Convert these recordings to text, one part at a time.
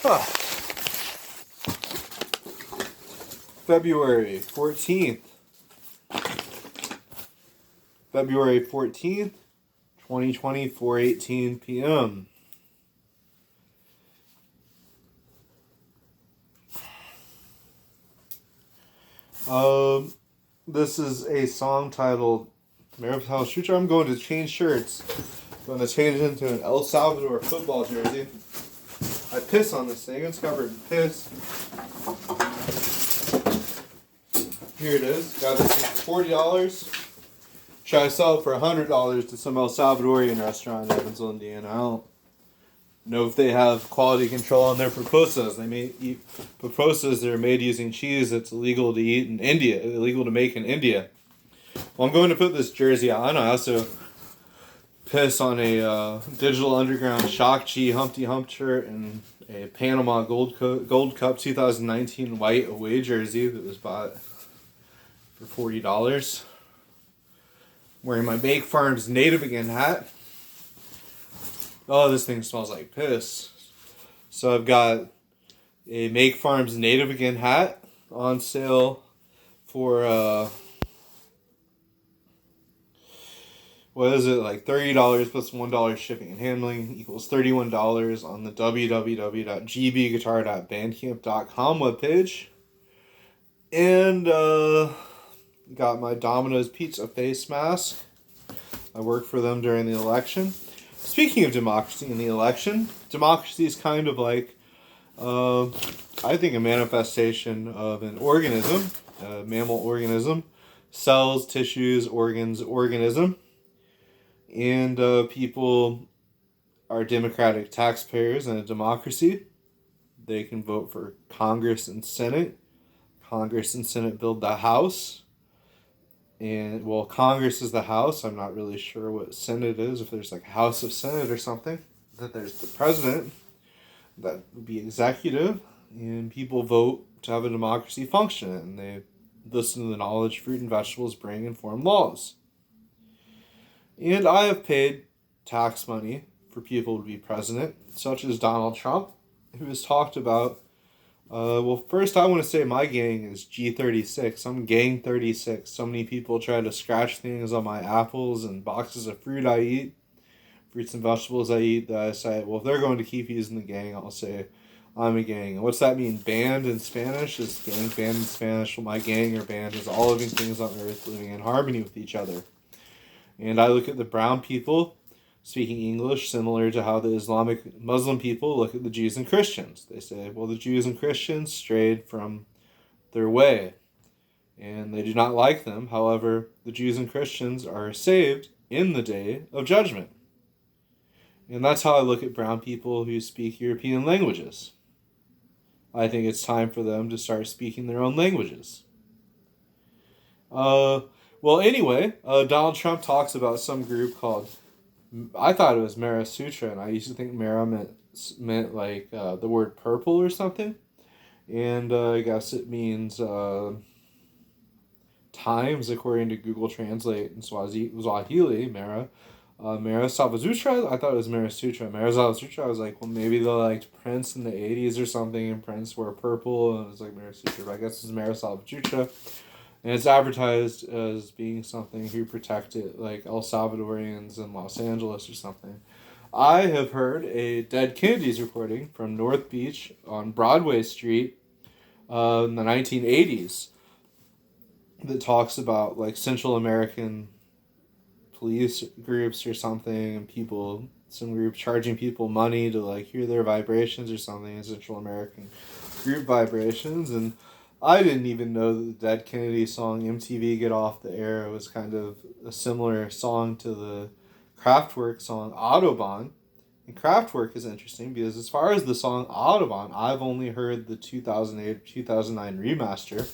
Huh. February 14th. February 14th, 2020, 4:18 p.m. This is a song titled Maribel Shooter. I'm going to change shirts. I'm going to change it into an El Salvador football jersey. I piss on this thing. It's covered in piss. Here it is. Got this thing for $40. Try to sell it for $100 to some El Salvadorian restaurant in Evansville, Indiana. I don't know if they have quality control on their pupusas. They may eat pupusas that are made using cheese that's illegal to eat in India, illegal to make in India. Well, I'm going to put this jersey on. I also piss on a Digital Underground Shock G Humpty Hump shirt and a Panama Gold Cup 2019 white away jersey that was bought for $40. Wearing my Make Farms Native Again hat. Oh, this thing smells like piss. So I've got a Make Farms Native Again hat on sale for what is it, like $30 plus $1 shipping and handling equals $31 on the www.gbguitar.bandcamp.com webpage. And got my Domino's Pizza face mask. I worked for them during the election. Speaking of democracy in the election, democracy is kind of like, I think, a manifestation of an organism, a mammal organism, cells, tissues, organs, organism. And people are democratic taxpayers in a democracy. They can vote for Congress and Senate. Congress and Senate build the House. And, well, Congress is the House. I'm not really sure what Senate is, if there's like House of Senate or something. That there's the president. That would be executive. And people vote to have a democracy function. And they listen to the knowledge fruit and vegetables bring and form laws. And I have paid tax money for people to be president, such as Donald Trump, who has talked about, well, first I want to say my gang is G36. I'm Gang 36. So many people try to scratch things on my apples and boxes of fruit I eat, fruits and vegetables I eat, that I say, well, if they're going to keep using the gang, I'll say I'm a gang. And what's that mean? Band in Spanish? Is gang band in Spanish? Well, my gang or band is all living things on earth living in harmony with each other. And I look at the brown people speaking English similar to how the Islamic Muslim people look at the Jews and Christians. They say, well, the Jews and Christians strayed from their way, and they do not like them. However, the Jews and Christians are saved in the day of judgment. And that's how I look at brown people who speak European languages. I think it's time for them to start speaking their own languages. Well, anyway, Donald Trump talks about some group called, I thought it was Mara Sutra, and I used to think Mara meant like the word purple or something. And I guess it means times, according to Google Translate in Swahili, Mara. Mara Salvatrucha, I thought it was Mara Sutra. Mara Salvatrucha, I was like, well, maybe they liked Prince in the 80s or something, and Prince wore purple, and it was like Mara Sutra, but I guess it's Mara Salvatrucha. And it's advertised as being something who protected, like, El Salvadorians in Los Angeles or something. I have heard a Dead Kennedys recording from North Beach on Broadway Street in the 1980s that talks about, like, Central American police groups or something, and people, some group charging people money to, like, hear their vibrations or something in Central American group vibrations. And I didn't even know that the Dead Kennedy song MTV Get Off the Air was kind of a similar song to the Kraftwerk song Autobahn. And Kraftwerk is interesting because as far as the song Autobahn, I've only heard the 2008 2009 remaster,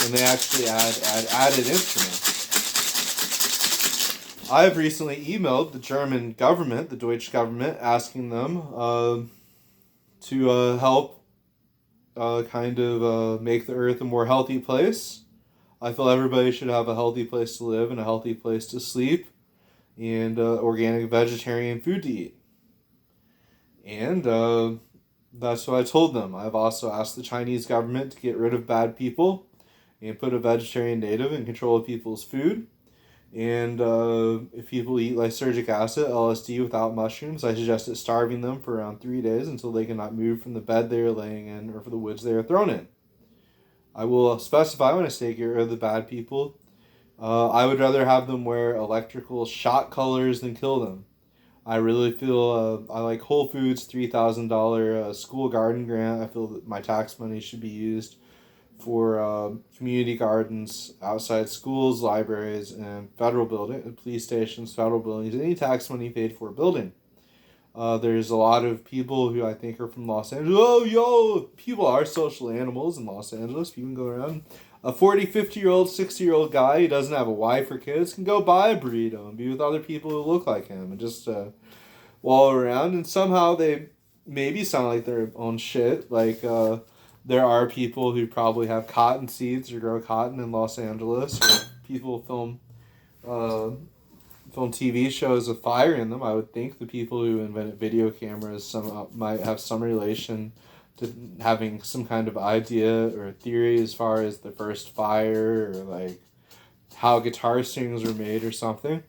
and they actually added instruments. I have recently emailed the German government, the Deutsche government, asking them to help make the earth a more healthy place. I feel everybody should have a healthy place to live and a healthy place to sleep, and organic vegetarian food to eat. And That's what I told them. I've also asked the Chinese government to get rid of bad people and put a vegetarian native in control of people's food. And if people eat lysergic acid, LSD, without mushrooms, I suggested starving them for around 3 days until they cannot move from the bed they are laying in or for the woods they are thrown in. I will specify when I say get rid of the bad people. I would rather have them wear electrical shot colors than kill them. I really feel I like Whole Foods $3,000 school garden grant. I feel that my tax money should be used for community gardens outside schools, libraries, and federal building, police stations, federal buildings, any tax money paid for a building. There's a lot of people who I think are from Los Angeles. Oh, yo, people are social animals in Los Angeles. People can go around. A 40, 50-year-old, 60-year-old guy who doesn't have a wife or kids can go buy a burrito and be with other people who look like him and just wallow around. And somehow they maybe sound like their own shit. Like, there are people who probably have cotton seeds or grow cotton in Los Angeles. Or people film TV shows with fire in them. I would think the people who invented video cameras might have some relation to having some kind of idea or theory as far as the first fire or like how guitar strings were made or something.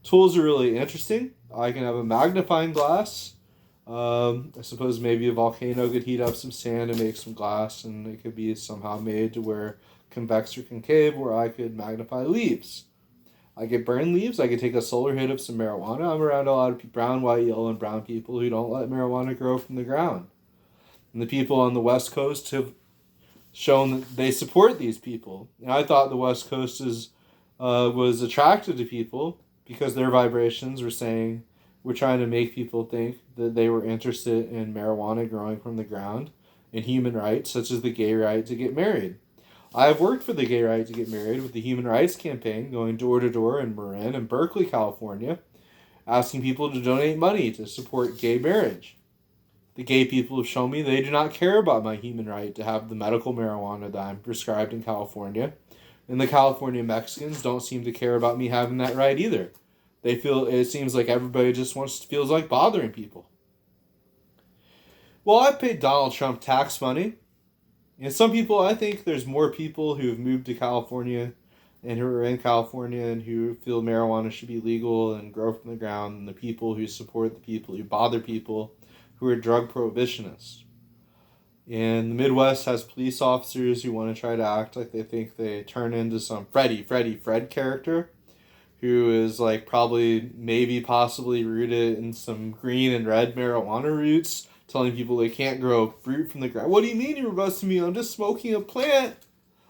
Tools are really interesting. I can have a magnifying glass. I suppose maybe a volcano could heat up some sand and make some glass, and it could be somehow made to where convex or concave, where I could magnify leaves. I could burn leaves. I could take a solar hit of some marijuana. I'm around a lot of brown, white, yellow, and brown people who don't let marijuana grow from the ground. And the people on the West Coast have shown that they support these people. And I thought the West Coast was attracted to people because their vibrations were trying to make people think that they were interested in marijuana growing from the ground and human rights, such as the gay right to get married. I have worked for the gay right to get married with the Human Rights Campaign, going door to door in Marin and Berkeley, California, asking people to donate money to support gay marriage. The gay people have shown me they do not care about my human right to have the medical marijuana that I'm prescribed in California. And the California Mexicans don't seem to care about me having that right either. It seems like everybody just feels like bothering people. Well, I've paid Donald Trump tax money. And some people, I think there's more people who have moved to California and who are in California and who feel marijuana should be legal and grow from the ground than the people who support the people who bother people who are drug prohibitionists. And the Midwest has police officers who want to try to act like they think they turn into some Fred character who is like probably maybe possibly rooted in some green and red marijuana roots, telling people they can't grow fruit from the ground. What do you mean you're busting me? I'm just smoking a plant.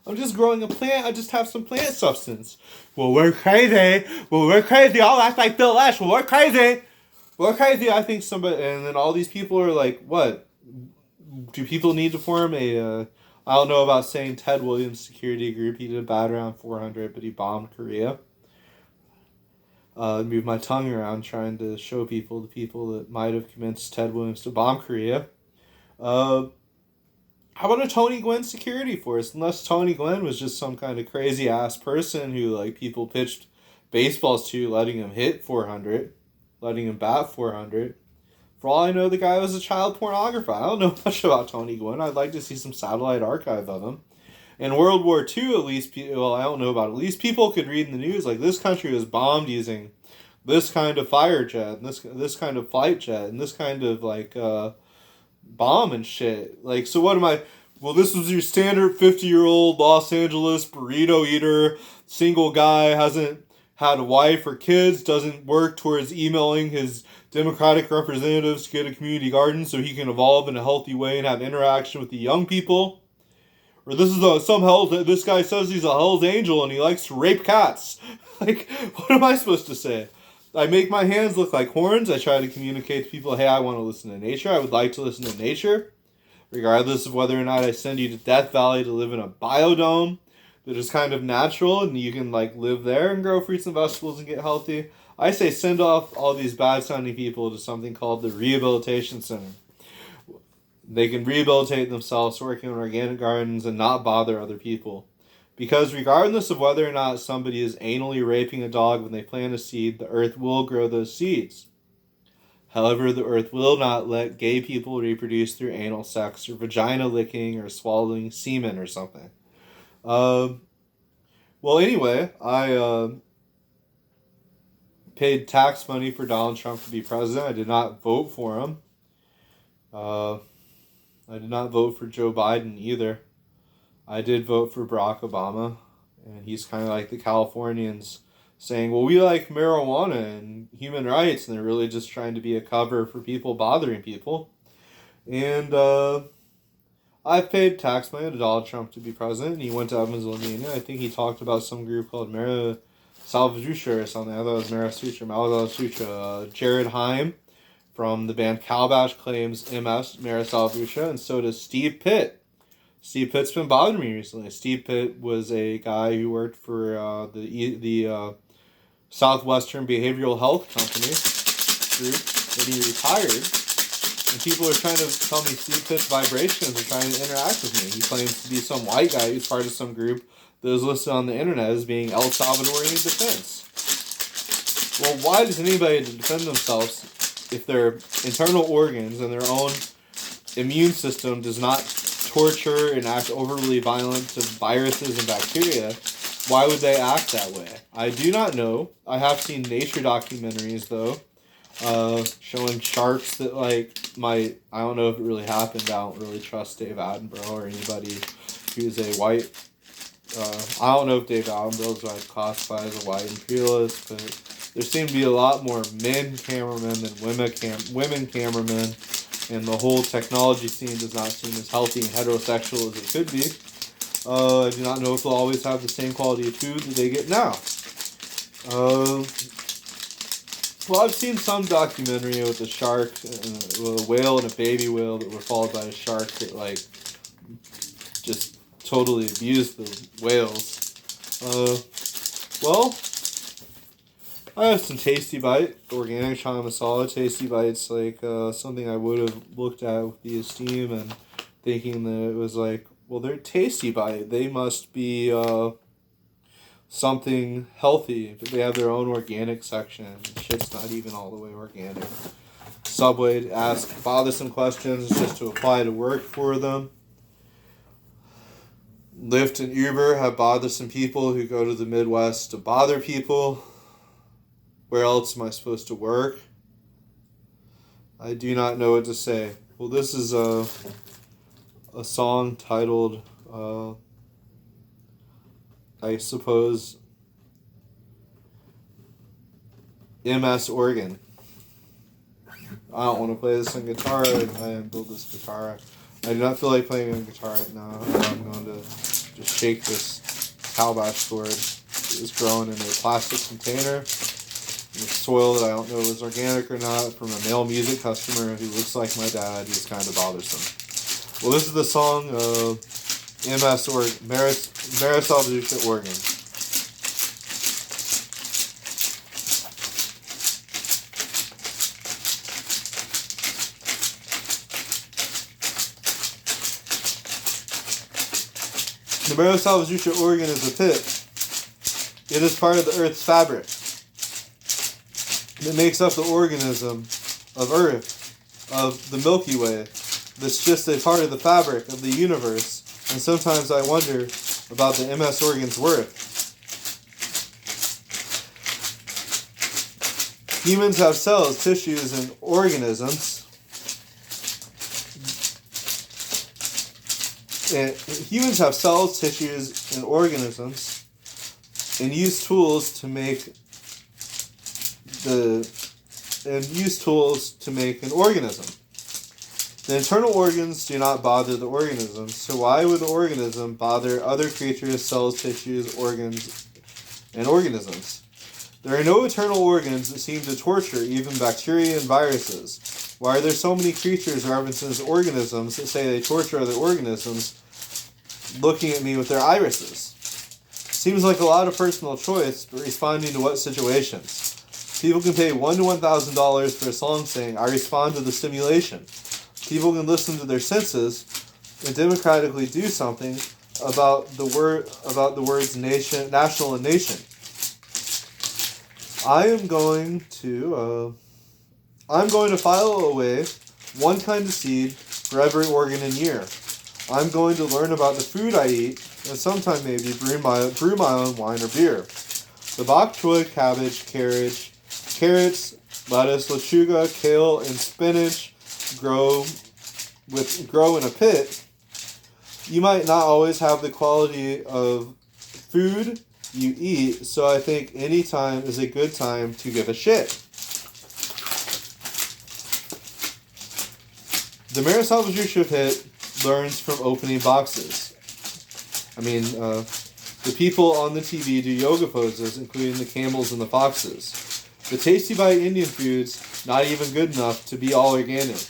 I'm just growing a plant. I just have some plant substance. Well, we're crazy. I'll act like Bill Ash. Well, we're crazy. I think somebody, and then all these people are like, what? Do people need to form I don't know about saying Ted Williams Security Group. He did bad around 400, but he bombed Korea. Move my tongue around trying to show the people that might have convinced Ted Williams to bomb Korea. How about a Tony Gwynn security force? Unless Tony Gwynn was just some kind of crazy ass person who like people pitched baseballs to, letting him hit 400, letting him bat 400. For all I know, the guy was a child pornographer. I don't know much about Tony Gwynn. I'd like to see some satellite archive of him. In World War II, at least, I don't know about it. At least people could read in the news, like, this country was bombed using this kind of fire jet, and this kind of flight jet, and this kind of, like, bomb and shit. Like, so what am I... Well, this was your standard 50-year-old Los Angeles burrito eater, single guy, hasn't had a wife or kids, doesn't work towards emailing his Democratic representatives to get a community garden so he can evolve in a healthy way and have interaction with the young people. Or this guy says he's a Hell's Angel and he likes to rape cats. Like, what am I supposed to say? I make my hands look like horns. I try to communicate to people, hey, I want to listen to nature. I would like to listen to nature. Regardless of whether or not I send you to Death Valley to live in a biodome that is kind of natural and you can, like, live there and grow fruits and vegetables and get healthy. I say send off all these bad-sounding people to something called the Rehabilitation Center. They can rehabilitate themselves working on organic gardens and not bother other people. Because regardless of whether or not somebody is anally raping a dog when they plant a seed, the earth will grow those seeds. However, the earth will not let gay people reproduce through anal sex or vagina licking or swallowing semen or something. Well, anyway, I paid tax money for Donald Trump to be president. I did not vote for him. I did not vote for Joe Biden either. I did vote for Barack Obama, and he's kind of like the Californians saying, well, we like marijuana and human rights, and they're really just trying to be a cover for people bothering people. And I've paid tax money to Donald Trump to be president, and he went to Evansville. I think he talked about some group called Mara Salvatrucha or something. I thought it was Mara Sutra, Malasutra. Jared Heim from the band Calabash claims MS, Mara Salvatrucha, and so does Steve Pitt. Steve Pitt's been bothering me recently. Steve Pitt was a guy who worked for the Southwestern Behavioral Health Company group, and he retired. And people are trying to tell me Steve Pitt's vibrations are trying to interact with me. He claims to be some white guy who's part of some group that is listed on the internet as being El Salvadorian Defense. Well, why does anybody defend themselves if their internal organs and their own immune system does not torture and act overly violent to viruses and bacteria? Why would they act that way? I do not know. I have seen nature documentaries, though, showing sharks that, I don't know if it really happened. I don't really trust Dave Attenborough or anybody who's a white, I don't know if Dave Attenborough is classified as a white imperialist, but there seem to be a lot more men cameramen than women cameramen, and the whole technology scene does not seem as healthy and heterosexual as it could be. I do not know if they'll always have the same quality of food that they get now. Well, I've seen some documentary with a shark, a whale and a baby whale that were followed by a shark that, just totally abused the whales. Well, I have some Tasty Bite, organic chana masala. Tasty Bite's something I would have looked at with the esteem and thinking that it was well, they're Tasty Bite. They must be something healthy. They have their own organic section. Shit's not even all the way organic. Subway asks bothersome questions just to apply to work for them. Lyft and Uber have bothersome people who go to the Midwest to bother people. Where else am I supposed to work? I do not know what to say. Well, this is a song titled, I suppose, MS Organ. I don't want to play this on guitar. I didn't build this guitar. I do not feel like playing on guitar right now. I'm going to just shake this calabash gourd. It was grown in a plastic container with soil that I don't know is organic or not from a male music customer who looks like my dad. He's kind of bothersome. Well, this is the song MS or Mara Salvatrucha Organ. The Mara Salvatrucha organ is a pit. It is part of the Earth's fabric. It makes up the organism of Earth, of the Milky Way. That's just a part of the fabric of the universe. And sometimes I wonder about the MS organ's worth. Humans have cells, tissues, and organisms. Humans have cells, tissues, and organisms, and use tools to make an organism. The internal organs do not bother the organism, so why would the organism bother other creatures, cells, tissues, organs, and organisms? There are no internal organs that seem to torture even bacteria and viruses. Why are there so many creatures references organisms that say they torture other organisms looking at me with their irises? Seems like a lot of personal choice, but responding to what situations? People can pay $1,000 to $1,000 for a song saying, I respond to the stimulation. People can listen to their senses and democratically do something about the words nation, national, and nation. I am going to I'm going to file away one kind of seed for every organ and year. I'm going to learn about the food I eat, and sometime maybe brew my own wine or beer. The bok choy, cabbage, carrots, lettuce, lechuga, kale, and spinach grow in a pit. You might not always have the quality of food you eat, so I think any time is a good time to give a shit. The Miroslav Zhushev hit learns from opening boxes. The people on the TV do yoga poses, including the camels and the foxes. The Tasty Bite Indian food's not even good enough to be all organic.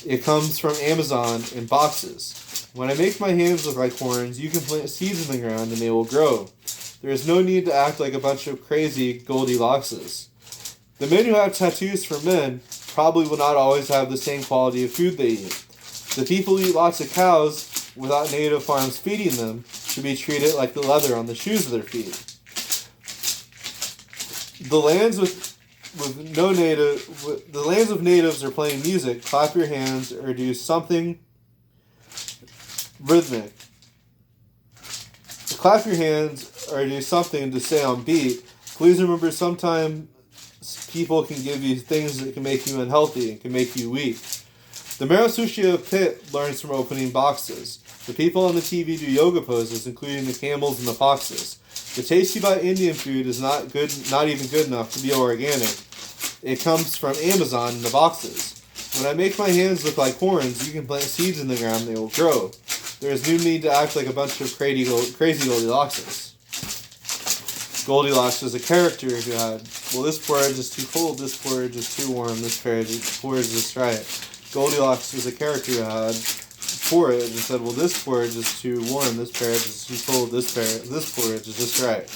It comes from Amazon in boxes. When I make my hands look like horns, you can plant seeds in the ground and they will grow. There is no need to act like a bunch of crazy Goldilockses. The men who have tattoos for men probably will not always have the same quality of food they eat. The people who eat lots of cows without native farms feeding them should be treated like the leather on the shoes of their feet. The lands of natives are playing music. Clap your hands or do something rhythmic. Clap your hands or do something to stay on beat. Please remember sometimes people can give you things that can make you unhealthy and can make you weak. The Miroslav pit learns from opening boxes. The people on the TV do yoga poses, including the camels and the foxes. The Tasty Bite Indian food is not even good enough to be organic. It comes from Amazon in the boxes. When I make my hands look like horns, you can plant seeds in the ground and they will grow. There is no need to act like a bunch of crazy Goldilockses. Goldilocks was a character who had, well, this porridge is too cold, this porridge is too warm, this porridge is just right. Goldilocks was a character who had porridge and said, well, this porridge is too warm, this porridge is too cold, this porridge is just right.